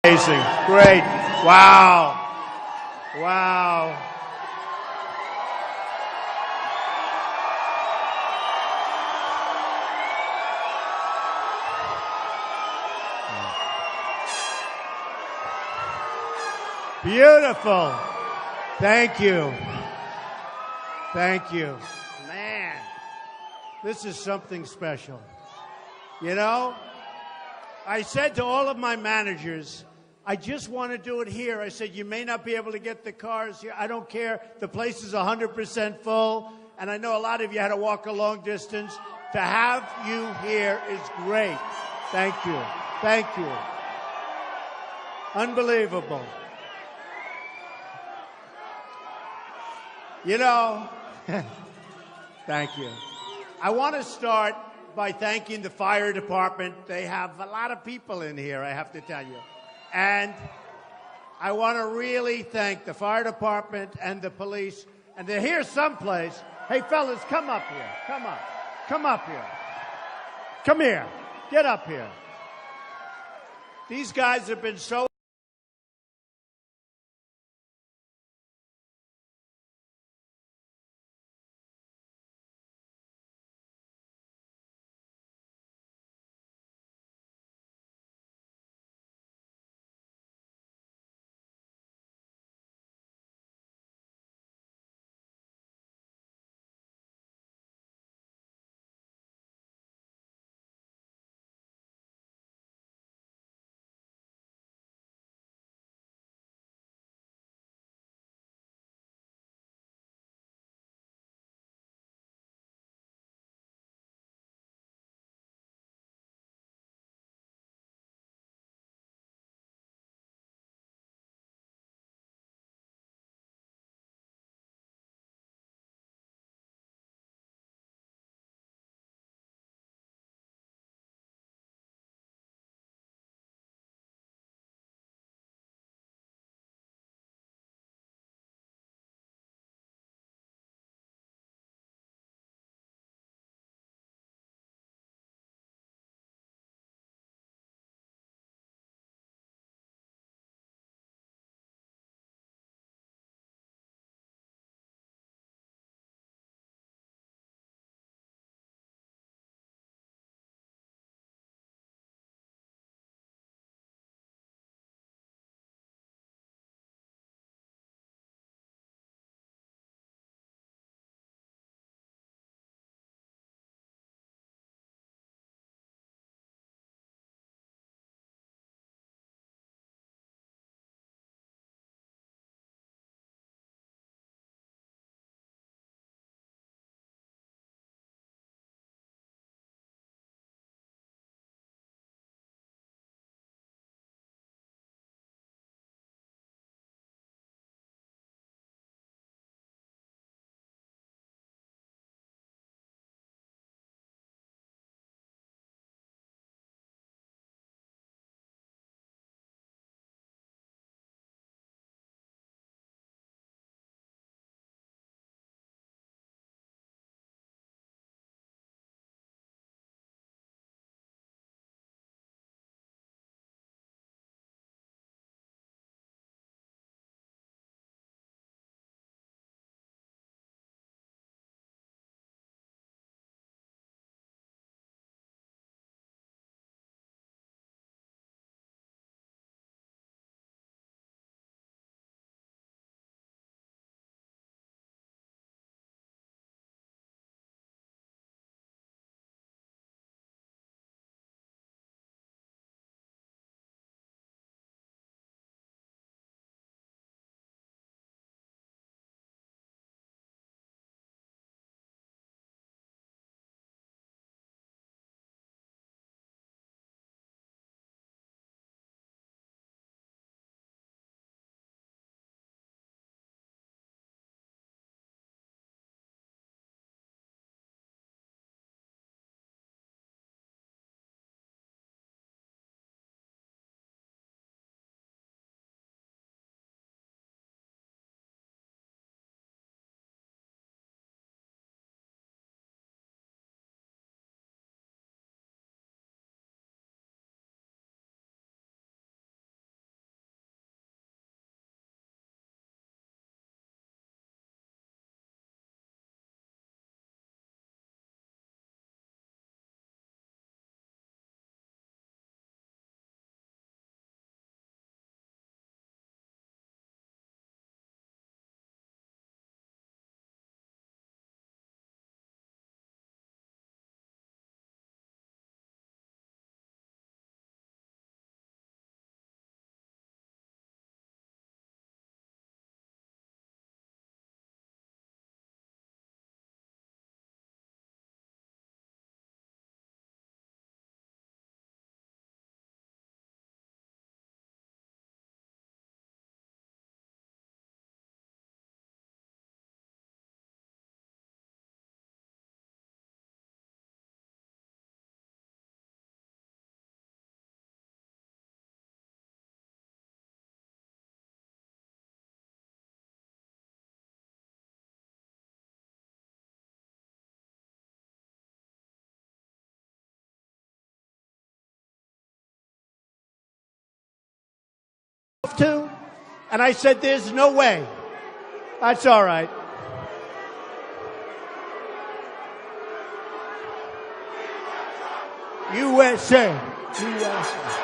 Amazing. Great. Wow. Wow. Beautiful. Thank you. Thank you. Man, this is something special. You know, I said to all of my managers, I just want to do it here. I said, you may not be able to get the cars here. I don't care. The place is 100% full. And I know a lot of you had to walk a long distance. To have you here is great. Thank you. Thank you. Unbelievable. You know, thank you. I want to start by thanking the fire department. They have a lot of people in here, I have to tell you. And I want to really thank the fire department and the police. And they're here someplace. Hey, fellas, come up here. Come up. Come up here. Come here. Get up here. These guys have been so And I said, there's no way. That's all right. USA. USA.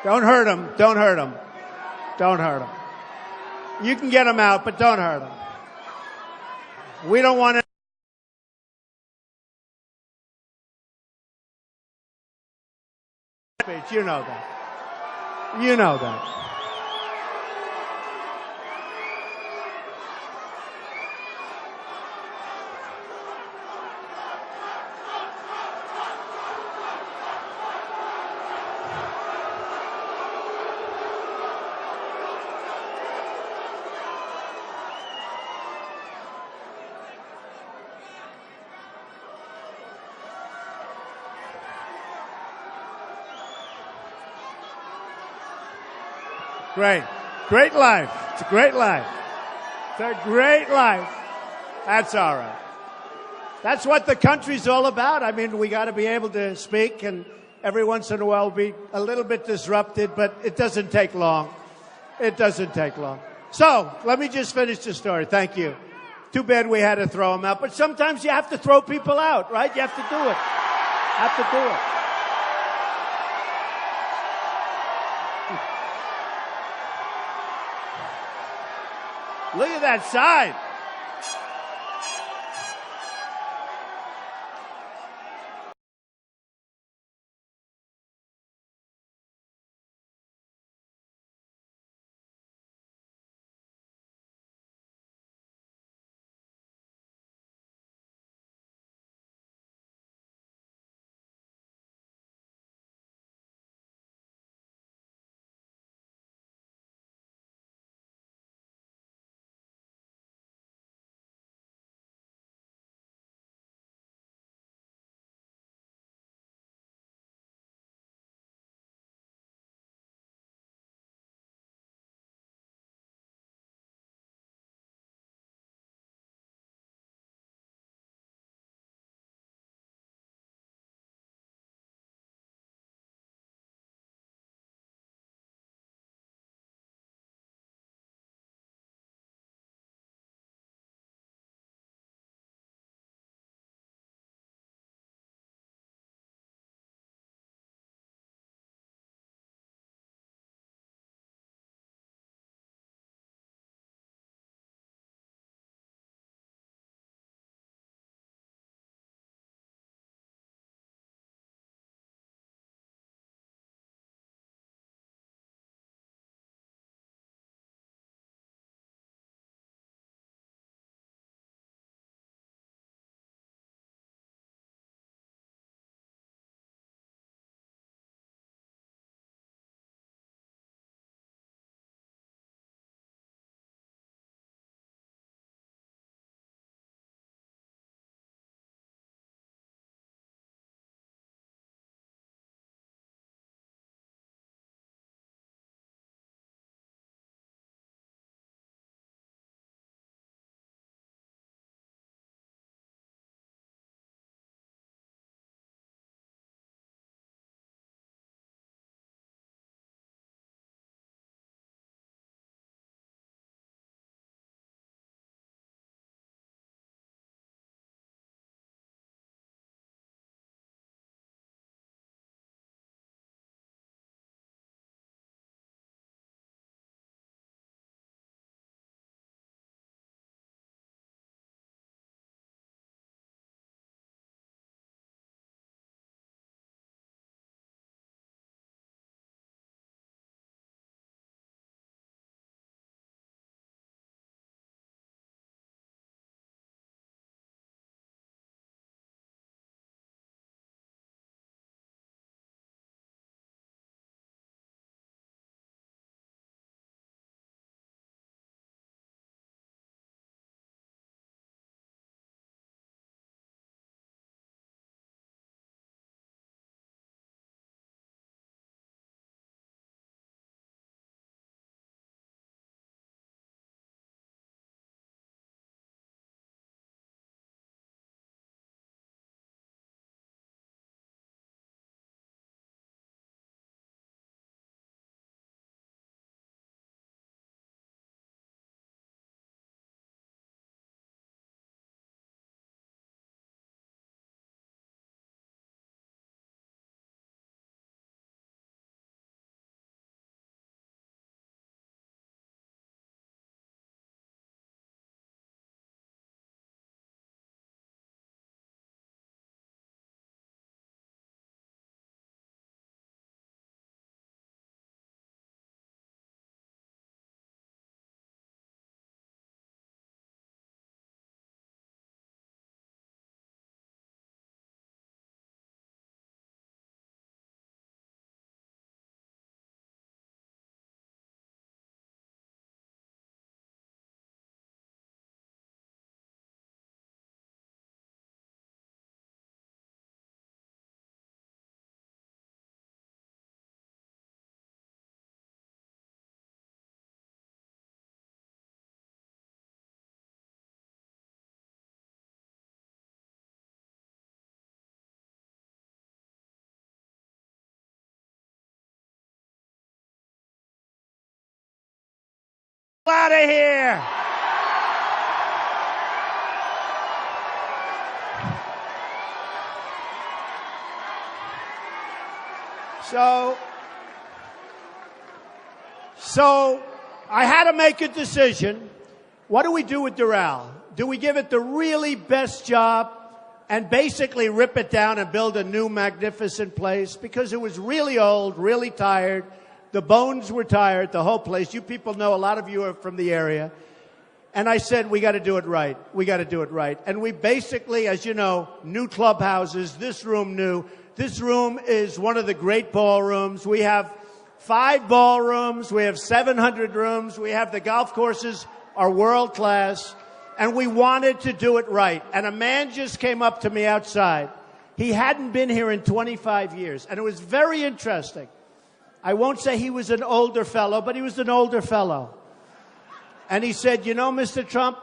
Don't hurt him. Don't hurt him. Don't hurt him. You can get him out, but don't hurt him. We don't want to. You know that. You know that. Great. Great life. It's a great life. It's a great life. That's all right. That's what the country's all about. I mean, we got to be able to speak, and every once in a while be a little bit disrupted, but it doesn't take long. It doesn't take long. So, let me just finish the story. Thank you. Too bad we had to throw him out, but sometimes you have to throw people out, right? You have to do it. Have to do it. Look at that side. Out of here. So I had to make a decision. What do we do with Doral? Do we give it the really best job and basically rip it down and build a new magnificent place? Because it was really old, really tired. The bones were tired, the whole place. You people know, a lot of you are from the area. And I said, we got to do it right. We got to do it right. And we basically, as you know, new clubhouses, this room new. This room is one of the great ballrooms. We have 5 ballrooms. We have 700 rooms. We have the golf courses are world class. And we wanted to do it right. And a man just came up to me outside. He hadn't been here in 25 years. And it was very interesting. I won't say he was an older fellow, but he was an older fellow. And he said, you know, Mr. Trump,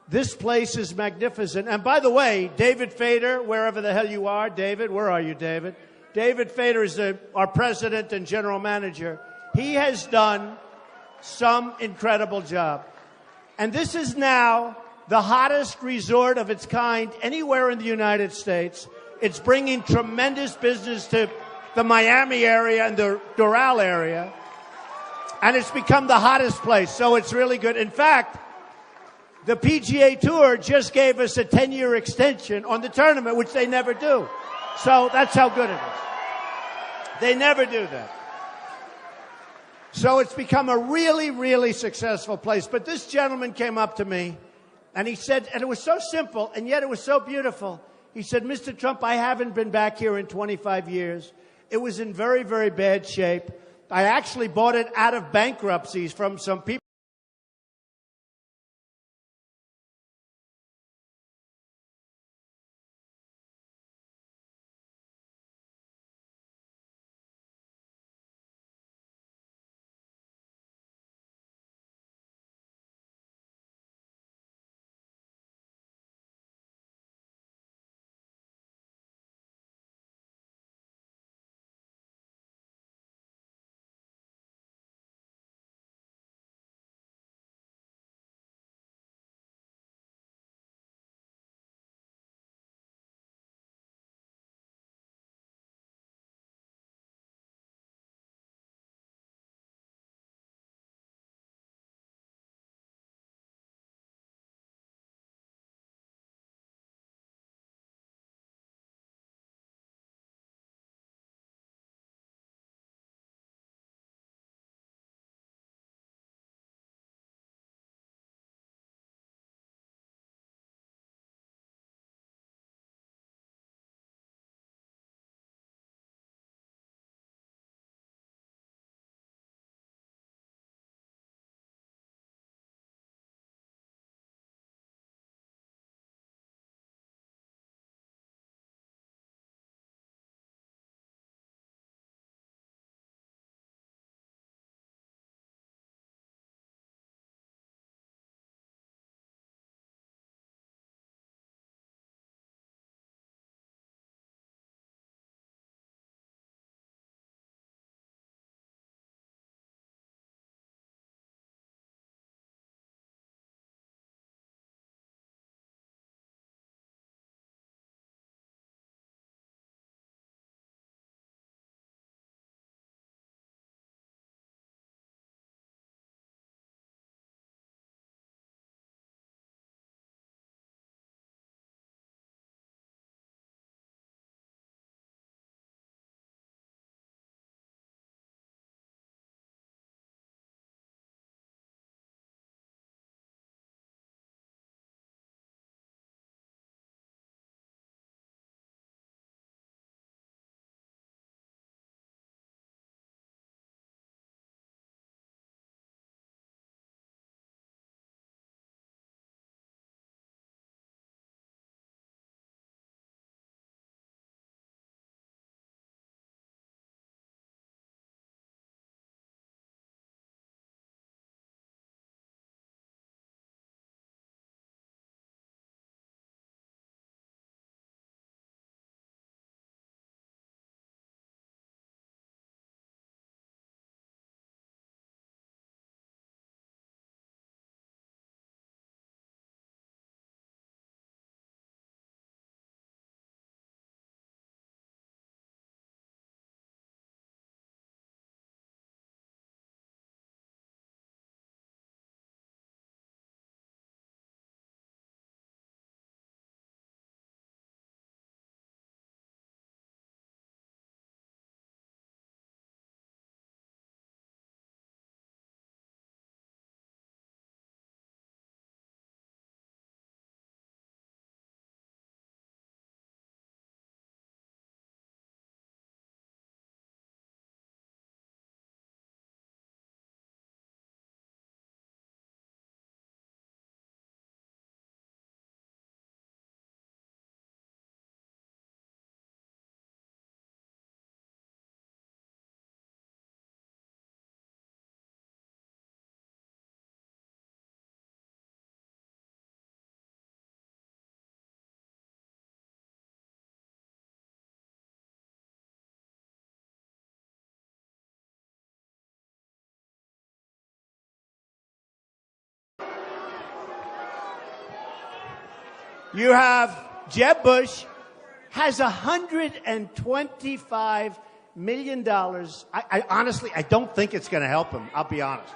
this place is magnificent. And by the way, David Fader, wherever the hell you are, David, where are you, David? David Fader is our president and general manager. He has done some incredible job. And this is now the hottest resort of its kind anywhere in the United States. It's bringing tremendous business to the Miami area and the Doral area. And it's become the hottest place, so it's really good. In fact, the PGA Tour just gave us a 10-year extension on the tournament, which they never do. So that's how good it is. They never do that. So it's become a really, really successful place. But this gentleman came up to me, and he said, and it was so simple, and yet it was so beautiful. He said, Mr. Trump, I haven't been back here in 25 years. It was in very, very bad shape. I actually bought it out of bankruptcies from some people. You have Jeb Bush has $125 million. I honestly, I don't think it's going to help him. I'll be honest.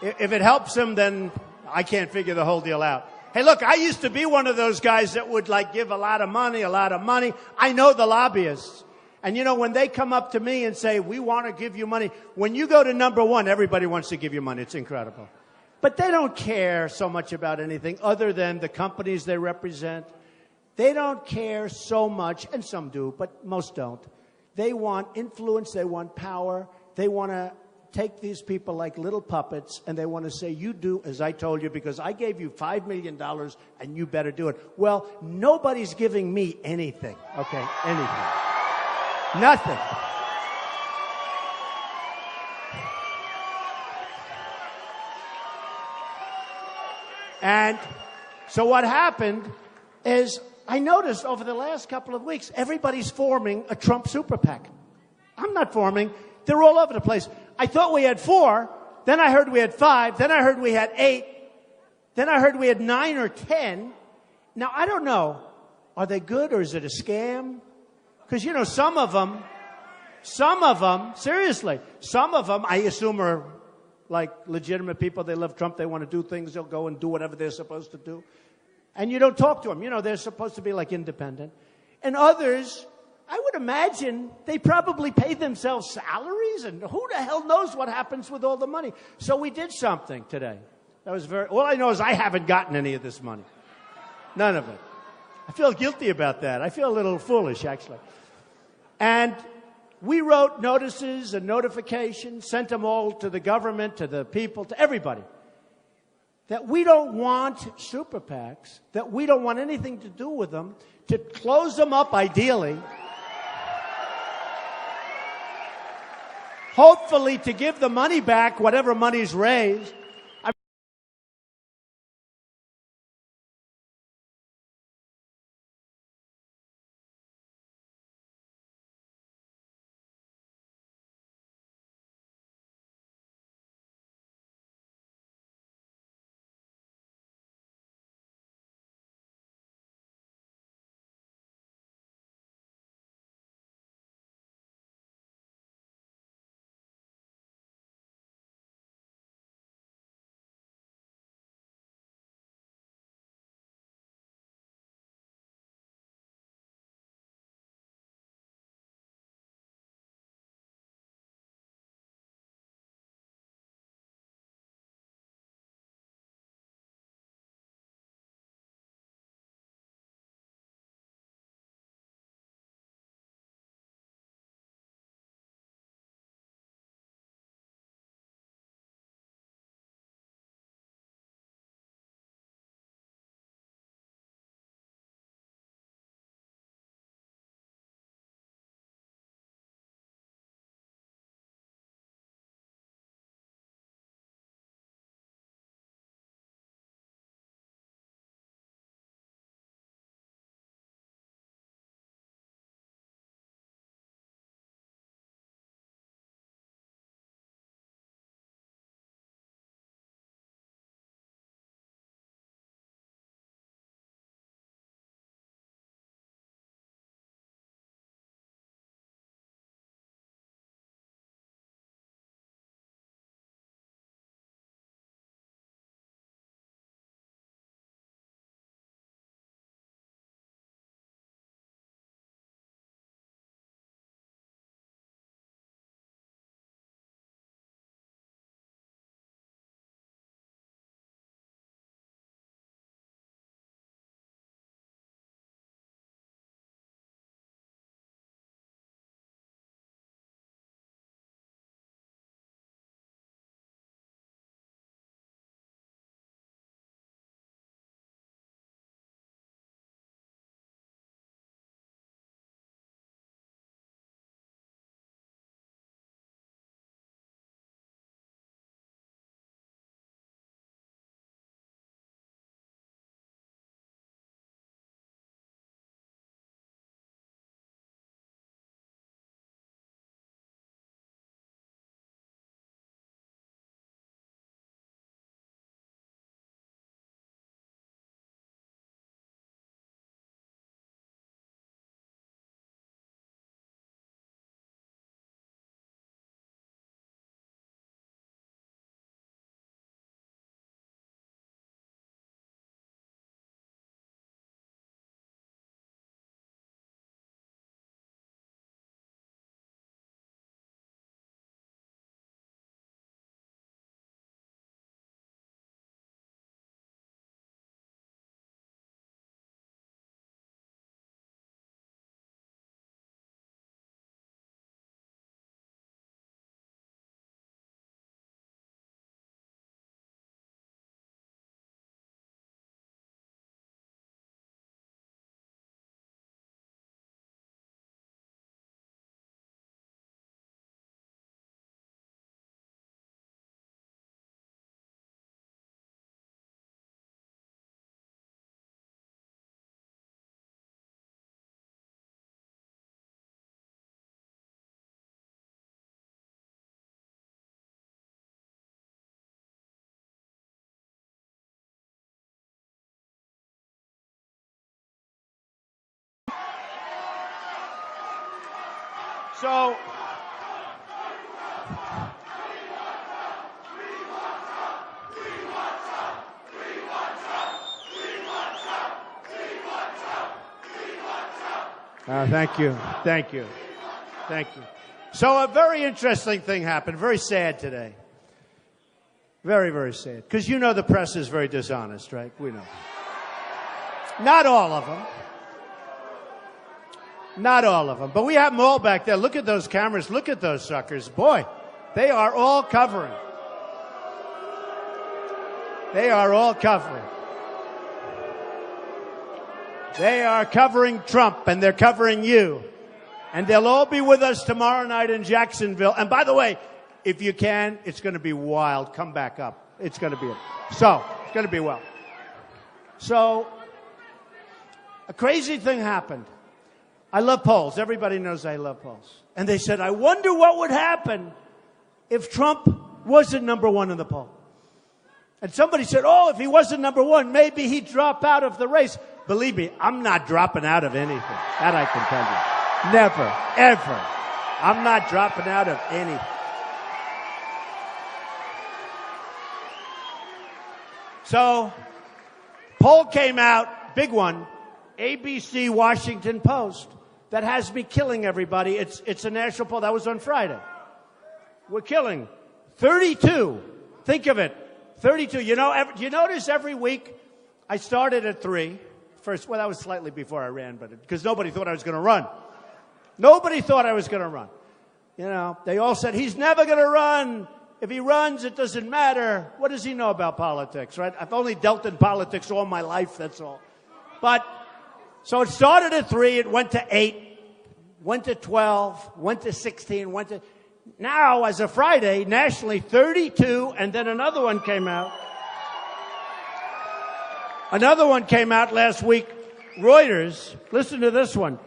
If it helps him, then I can't figure the whole deal out. Hey, look, I used to be one of those guys that would like give a lot of money. I know the lobbyists. And you know, when they come up to me and say, we want to give you money, when you go to number one, everybody wants to give you money. It's incredible. But they don't care so much about anything other than the companies they represent. They don't care so much, and some do, but most don't. They want influence, they want power, they want to take these people like little puppets, and they want to say, you do as I told you because I gave you $5 million and you better do it. Well, nobody's giving me anything, okay? Anything. Nothing. And so what happened is I noticed over the last couple of weeks, everybody's forming a Trump super PAC. I'm not forming. They're all over the place. I thought we had 4. Then I heard we had 5. Then I heard we had 8. Then I heard we had 9 or 10. Now, I don't know. Are they good or is it a scam? Because, you know, some of them, seriously, some of them I assume are like legitimate people. They love Trump. They want to do things. They'll go and do whatever they're supposed to do. And you don't talk to them. You know, they're supposed to be like independent. And others, I would imagine they probably pay themselves salaries. And who the hell knows what happens with all the money? So we did something today. That was all I know is I haven't gotten any of this money. None of it. I feel guilty about that. I feel a little foolish, actually. And we wrote notices and notifications, sent them all to the government, to the people, to everybody. That we don't want super PACs, that we don't want anything to do with them, to close them up ideally, hopefully to give the money back, whatever money's raised, So, thank you. Thank you. Thank you. So a very interesting thing happened. Very sad today. Very, very sad. Because you know the press is very dishonest, right? We know. Not all of them. Not all of them. But we have them all back there. Look at those cameras. Look at those suckers. Boy, they are all covering. They are all covering. They are covering Trump, and they're covering you. And they'll all be with us tomorrow night in Jacksonville. And by the way, if you can, it's going to be wild. Come back up. It's going to be it's going to be wild. So, a crazy thing happened. I love polls. Everybody knows I love polls. And they said, I wonder what would happen if Trump wasn't number one in the poll. And somebody said, oh, if he wasn't number one, maybe he'd drop out of the race. Believe me, I'm not dropping out of anything. That I can tell you. Never, ever. I'm not dropping out of anything. So, poll came out, big one, ABC Washington Post, that has me killing everybody. It's a national poll. That was on Friday. We're killing 32. Think of it. 32. You notice every week I started at 3. First, well, that was slightly before I ran, but because nobody thought I was going to run. Nobody thought I was going to run. You know, they all said, he's never going to run. If he runs, it doesn't matter. What does he know about politics, right? I've only dealt in politics all my life, that's all. But, so it started at 3, it went to 8, went to 12, went to 16, now, as of Friday, nationally, 32, and then another one came out. Another one came out last week, Reuters. Listen to this one.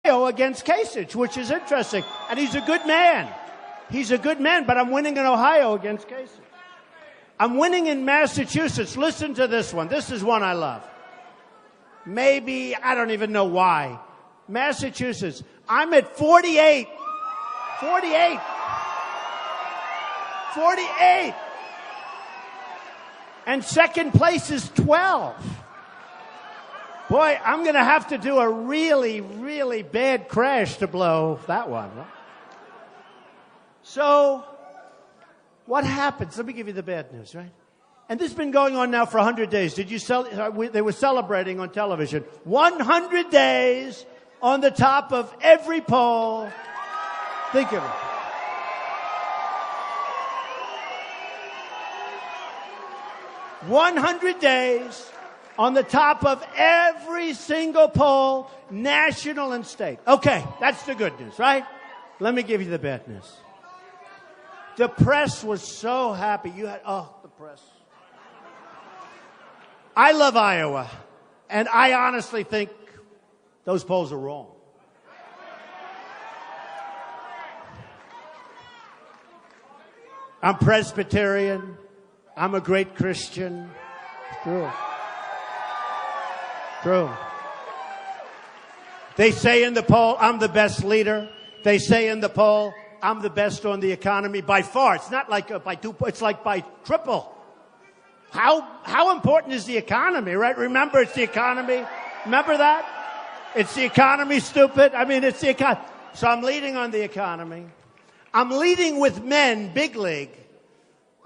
against Kasich, which is interesting. And he's a good man. He's a good man, but I'm winning in Ohio against Kasich. I'm winning in Massachusetts. Listen to this one. This is one I love. Maybe, I don't even know why. Massachusetts. I'm at 48. 48. 48. And second place is 12. Boy, I'm going to have to do a really, really bad crash to blow that one. So, what happens? Let me give you the bad news, right? And this has been going on now for 100 days. Did you they were celebrating on television. 100 days on the top of every poll. Think of it. 100 days on the top of every single poll, national and state. Okay, that's the good news, right? Let me give you the bad news. The press was so happy. The press. I love Iowa, and I honestly think those polls are wrong. I'm Presbyterian. I'm a great Christian. True. True. They say in the poll, I'm the best leader. They say in the poll, I'm the best on the economy by far. It's not like by two, it's like by triple. How important is the economy, right? Remember, it's the economy. Remember that? It's the economy, stupid. I mean, it's the economy. So I'm leading on the economy. I'm leading with men, big league.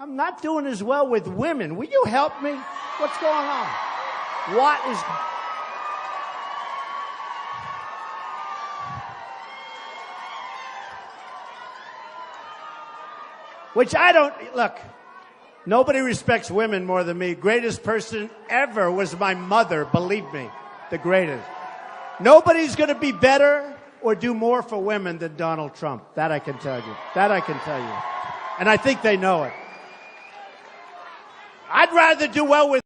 I'm not doing as well with women. Will you help me? What's going on? What is... Which I don't... Look, nobody respects women more than me. Greatest person ever was my mother, believe me. The greatest. Nobody's going to be better or do more for women than Donald Trump. That I can tell you. That I can tell you. And I think they know it. I'd rather do well with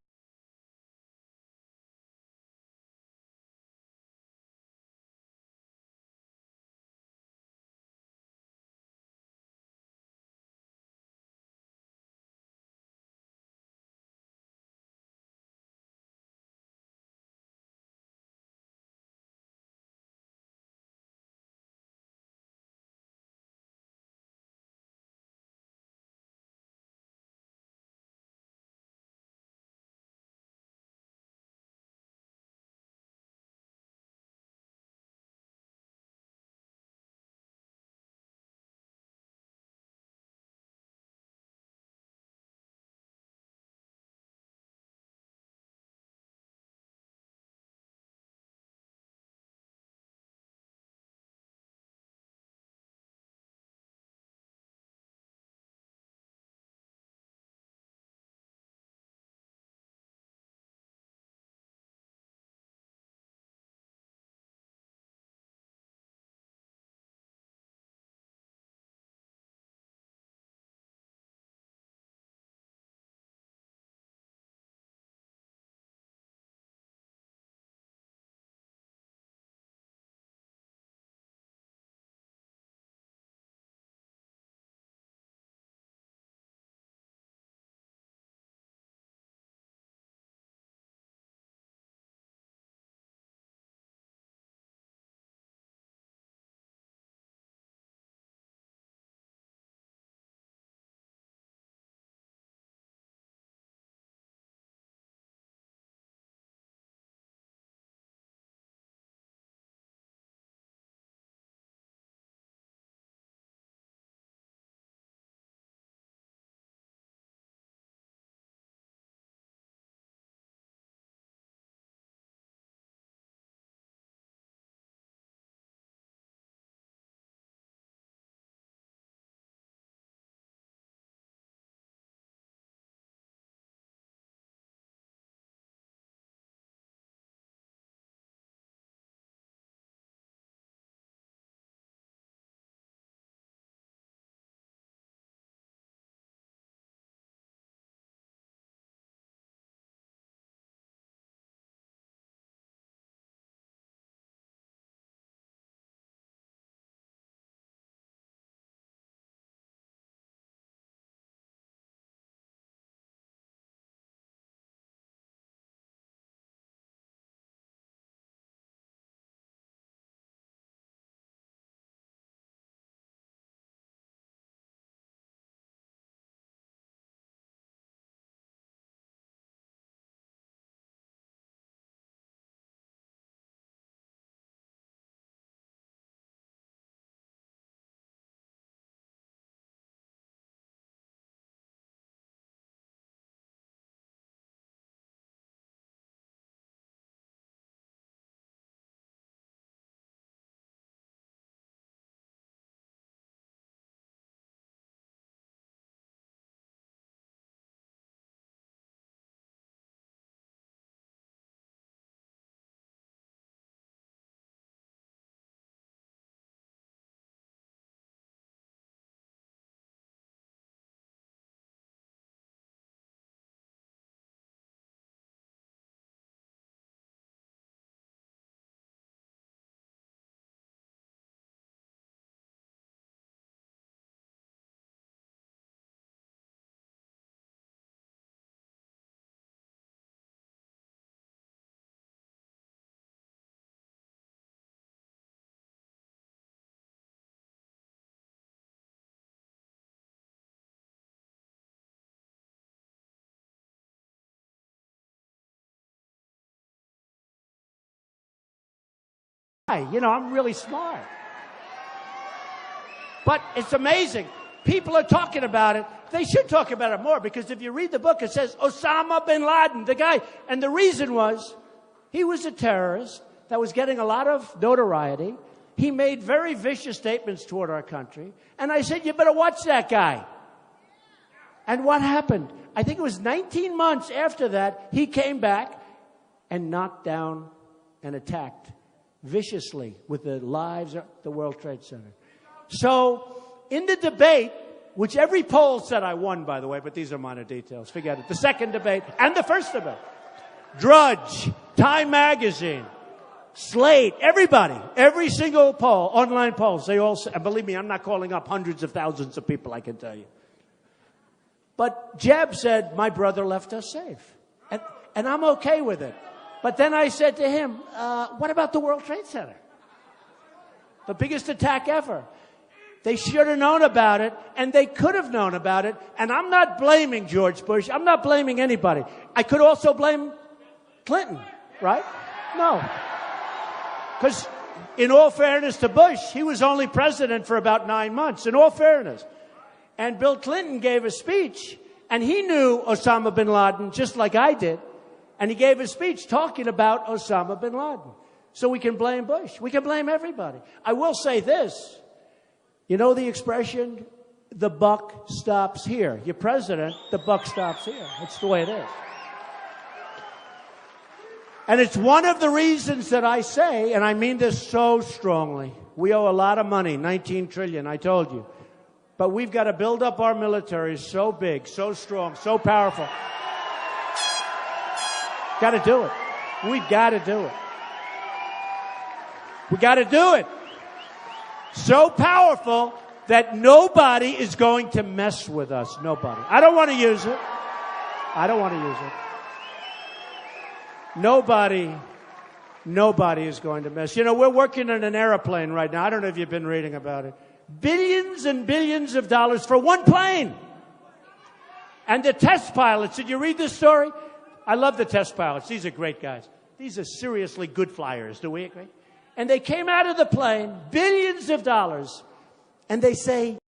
You know, I'm really smart. But it's amazing. People are talking about it. They should talk about it more, because if you read the book, it says Osama bin Laden, the guy. And the reason was he was a terrorist that was getting a lot of notoriety. He made very vicious statements toward our country. And I said, you better watch that guy. And what happened? I think it was 19 months after that, he came back and knocked down and attacked viciously with the lives of the World Trade Center. So in the debate, which every poll said I won, by the way, but these are minor details. Forget it. The second debate and the first debate. Drudge, Time Magazine, Slate, everybody, every single poll, online polls, they all say, and believe me, I'm not calling up hundreds of thousands of people, I can tell you. But Jeb said, my brother left us safe. And I'm okay with it. But then I said to him, what about the World Trade Center? The biggest attack ever. They should have known about it, and they could have known about it. And I'm not blaming George Bush. I'm not blaming anybody. I could also blame Clinton, right? No. Because in all fairness to Bush, he was only president for about 9 months, in all fairness. And Bill Clinton gave a speech, and he knew Osama bin Laden just like I did. And he gave a speech talking about Osama bin Laden. So we can blame Bush. We can blame everybody. I will say this. You know the expression, the buck stops here. You're president, the buck stops here. It's the way it is. And it's one of the reasons that I say, and I mean this so strongly, we owe a lot of money, 19 trillion, I told you. But we've got to build up our military so big, so strong, so powerful. Got to do it. We've got to do it. We got to do it. So powerful that nobody is going to mess with us. Nobody. I don't want to use it. I don't want to use it. Nobody is going to mess. You know, we're working on an airplane right now. I don't know if you've been reading about it. Billions and billions of dollars for one plane. And the test pilots, did you read this story? I love the test pilots. These are great guys. These are seriously good flyers. Do we agree? And they came out of the plane, billions of dollars, and they say,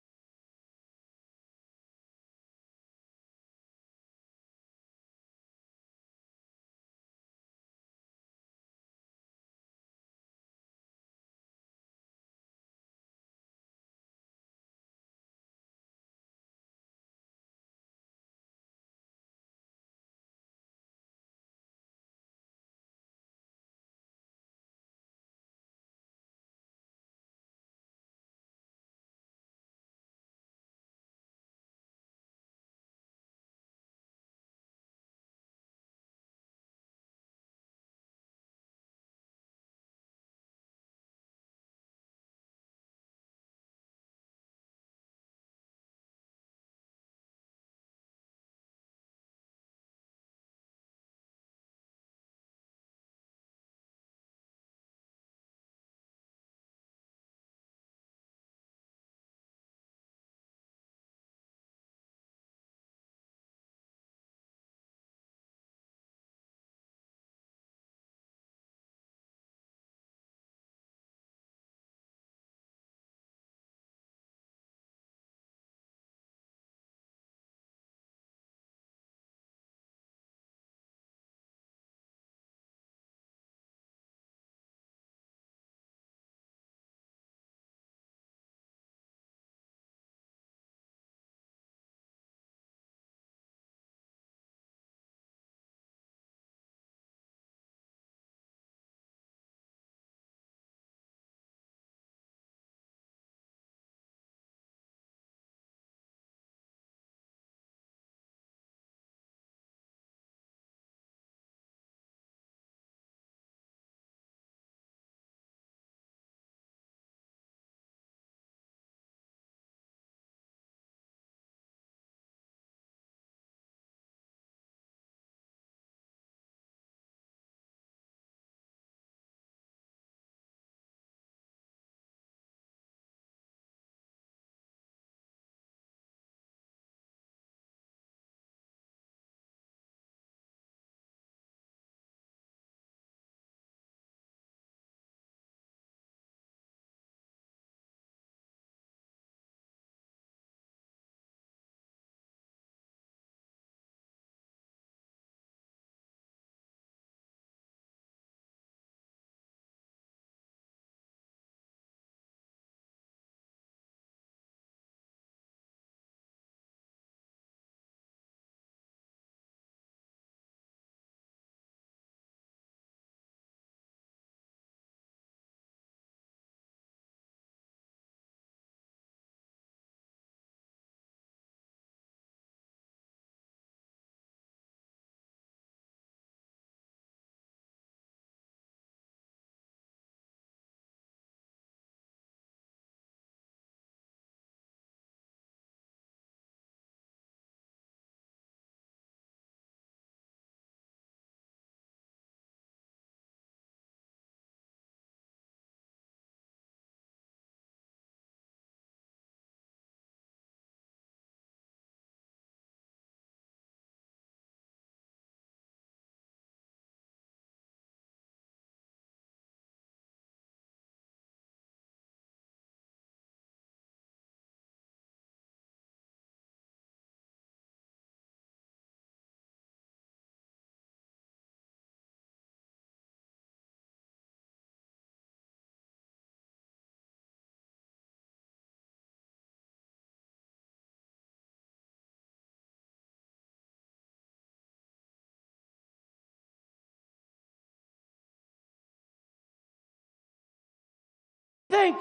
Think.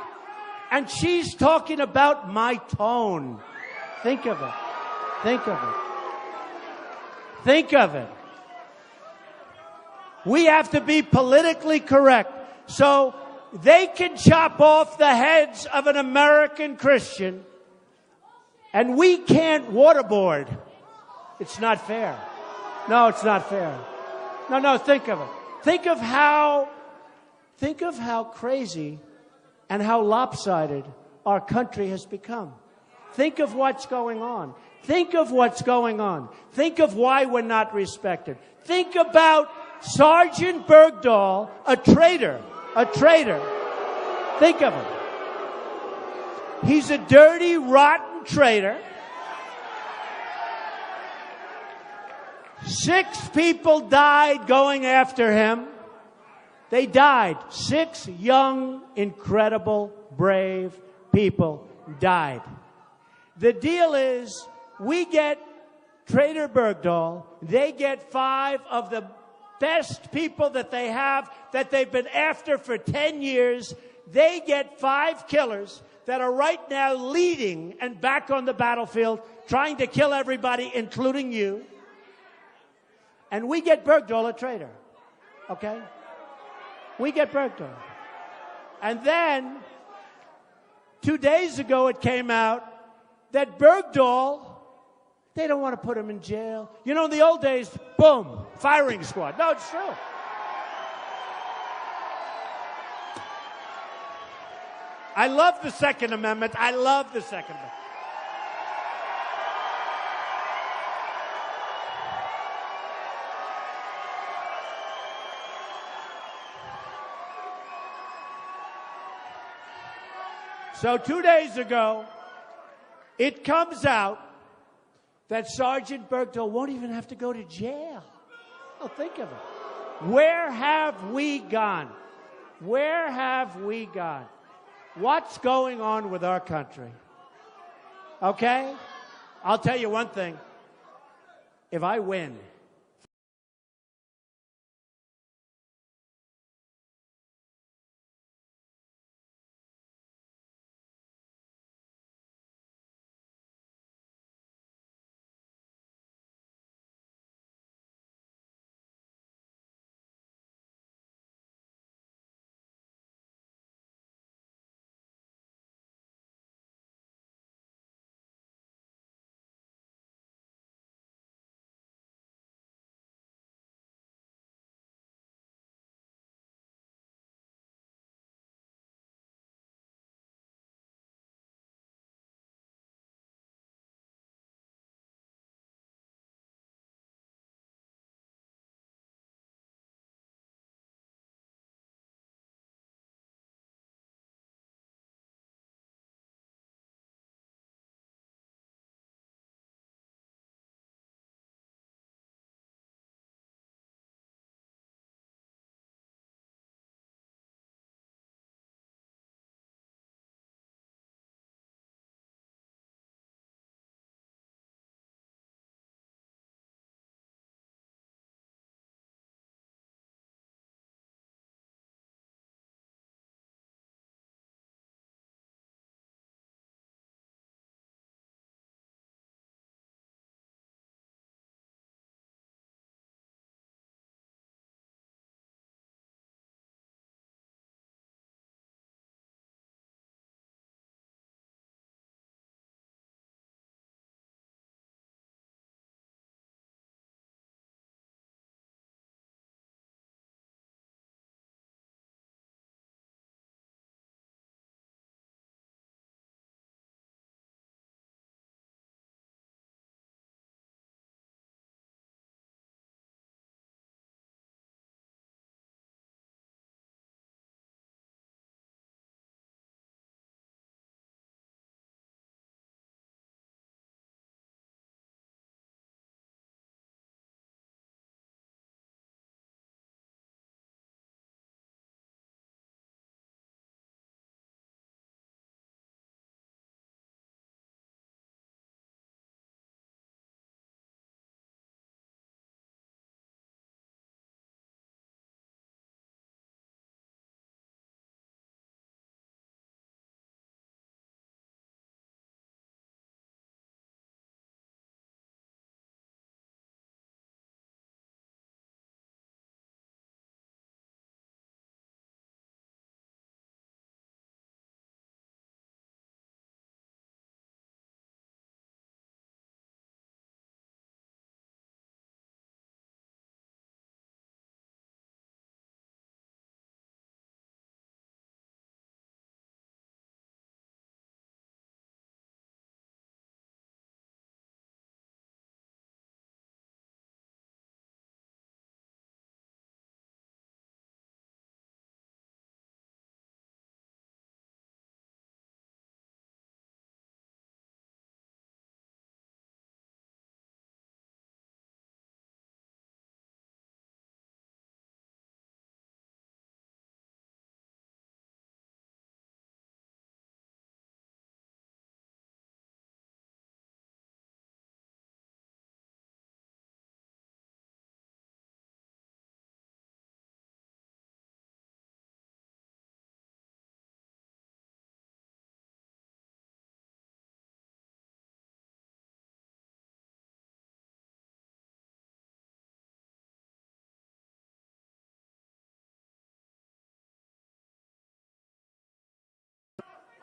And she's talking about my tone. Think of it. Think of it. Think of it. We have to be politically correct. So they can chop off the heads of an American Christian, and we can't waterboard. It's not fair. No, it's not fair. No, think of it. Think of how crazy and how lopsided our country has become. Think of what's going on. Think of what's going on. Think of why we're not respected. Think about Sergeant Bergdahl, a traitor. A traitor. Think of him. He's a dirty, rotten traitor. 6 people died going after him. They died. 6 young, incredible, brave people died. The deal is, we get Traitor Bergdahl. They get 5 of the best people that they have, that they've been after for 10 years. They get 5 killers that are right now leading and back on the battlefield, trying to kill everybody, including you. And we get Bergdahl, a traitor. Okay? We get Bergdahl. And then, 2 days ago, it came out that Bergdahl, they don't want to put him in jail. You know, in the old days, boom, firing squad. No, it's true. I love the Second Amendment. I love the Second Amendment. So 2 days ago, it comes out that Sergeant Bergdahl won't even have to go to jail. Oh, think of it. Where have we gone? Where have we gone? What's going on with our country? Okay? I'll tell you one thing. If I win,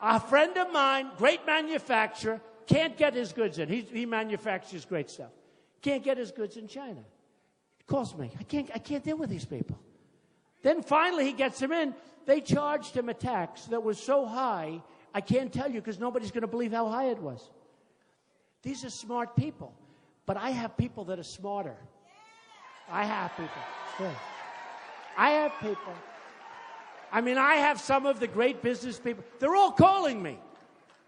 A friend of mine, great manufacturer, can't get his goods in. He manufactures great stuff. Can't get his goods in China. He calls me. I can't deal with these people. Then finally he gets them in. They charged him a tax that was so high, I can't tell you because nobody's going to believe how high it was. These are smart people. But I have people that are smarter. I have people. Yeah. I have people. I mean, I have some of the great business people. They're all calling me.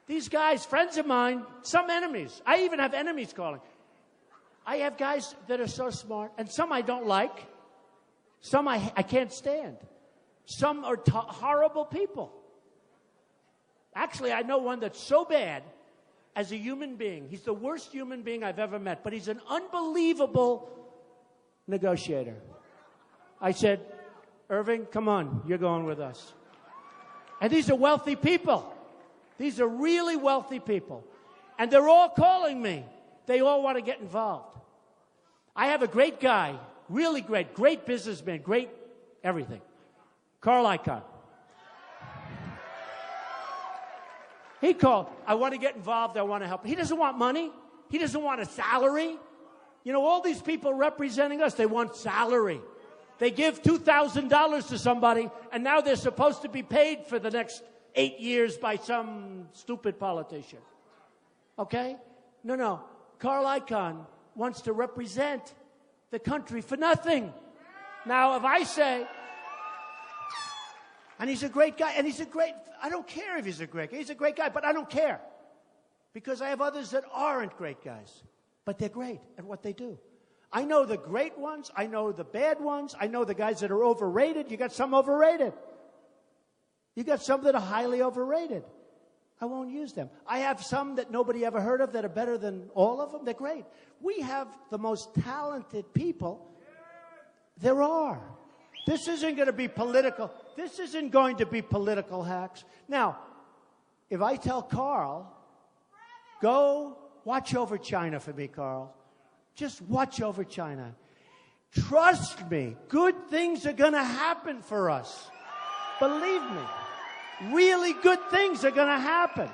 These guys, friends of mine, some enemies. I even have enemies calling. I have guys that are so smart, and some I don't like. Some I can't stand. Some are horrible people. Actually, I know one that's so bad as a human being. He's the worst human being I've ever met, but he's an unbelievable negotiator. I said, Irving, come on, you're going with us. And these are wealthy people. These are really wealthy people. And they're all calling me. They all want to get involved. I have a great guy, really great businessman, great everything. Carl Icahn. He called. I want to get involved. I want to help. He doesn't want money. He doesn't want a salary. You know, all these people representing us, they want salary. They give $2,000 to somebody, and now they're supposed to be paid for the next 8 years by some stupid politician. Okay? No. Carl Icahn wants to represent the country for nothing. Now, if I say, and he's a great guy, and I don't care if he's a great guy. He's a great guy, but I don't care. Because I have others that aren't great guys, but they're great at what they do. I know the great ones. I know the bad ones. I know the guys that are overrated. You got some overrated. You got some that are highly overrated. I won't use them. I have some that nobody ever heard of that are better than all of them. They're great. We have the most talented people there are. This isn't going to be political. This isn't going to be political hacks. Now, if I tell Carl, go watch over China for me, Carl. Just watch over China. Trust me, good things are going to happen for us. Believe me. Really good things are going to happen.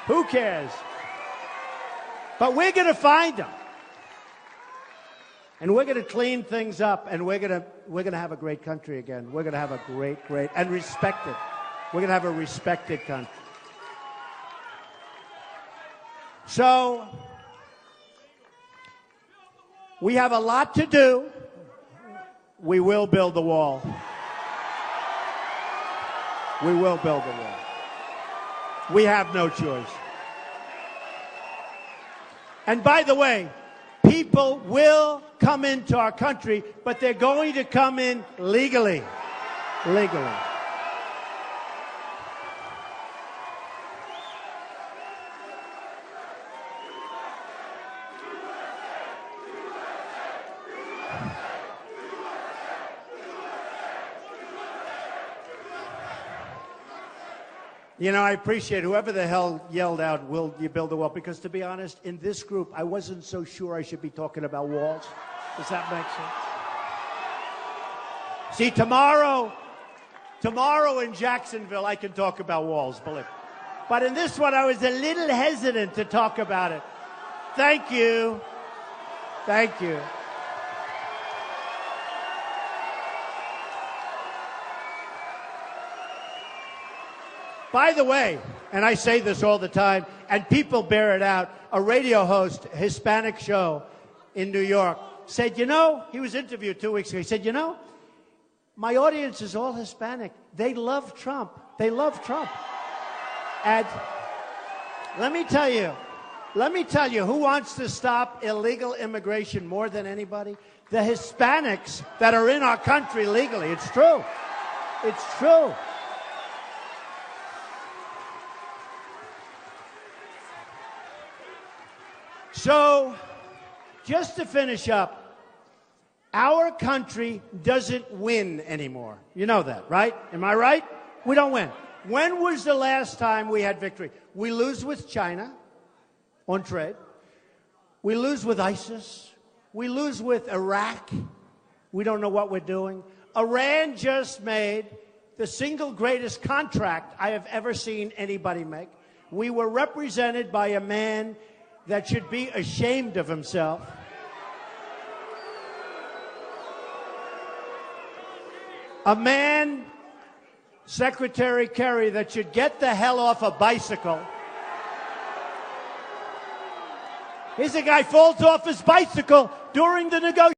Who cares? But we're going to find them. And we're going to clean things up, and we're going to have a great country again. We're going to have a great, and respected. We're going to have a respected country. So, we have a lot to do. We will build the wall. We will build the wall. We have no choice. And by the way, people will come into our country, but they're going to come in legally. Legally. You know, I appreciate whoever the hell yelled out, will you build a wall? Because to be honest, in this group, I wasn't so sure I should be talking about walls. Does that make sense? See, tomorrow in Jacksonville, I can talk about walls, believe me. But in this one, I was a little hesitant to talk about it. Thank you. Thank you. By the way, and I say this all the time, and people bear it out, a radio host, Hispanic show in New York, said, you know, he was interviewed 2 weeks ago, he said, you know, my audience is all Hispanic. They love Trump. They love Trump. And let me tell you who wants to stop illegal immigration more than anybody? The Hispanics that are in our country legally. It's true. It's true. So, just to finish up, our country doesn't win anymore. You know that, right? Am I right? We don't win. When was the last time we had victory? We lose with China on trade. We lose with ISIS. We lose with Iraq. We don't know what we're doing. Iran just made the single greatest contract I have ever seen anybody make. We were represented by a man that should be ashamed of himself. A man, Secretary Kerry, that should get the hell off a bicycle. Here's a guy falls off his bicycle during the negotiations.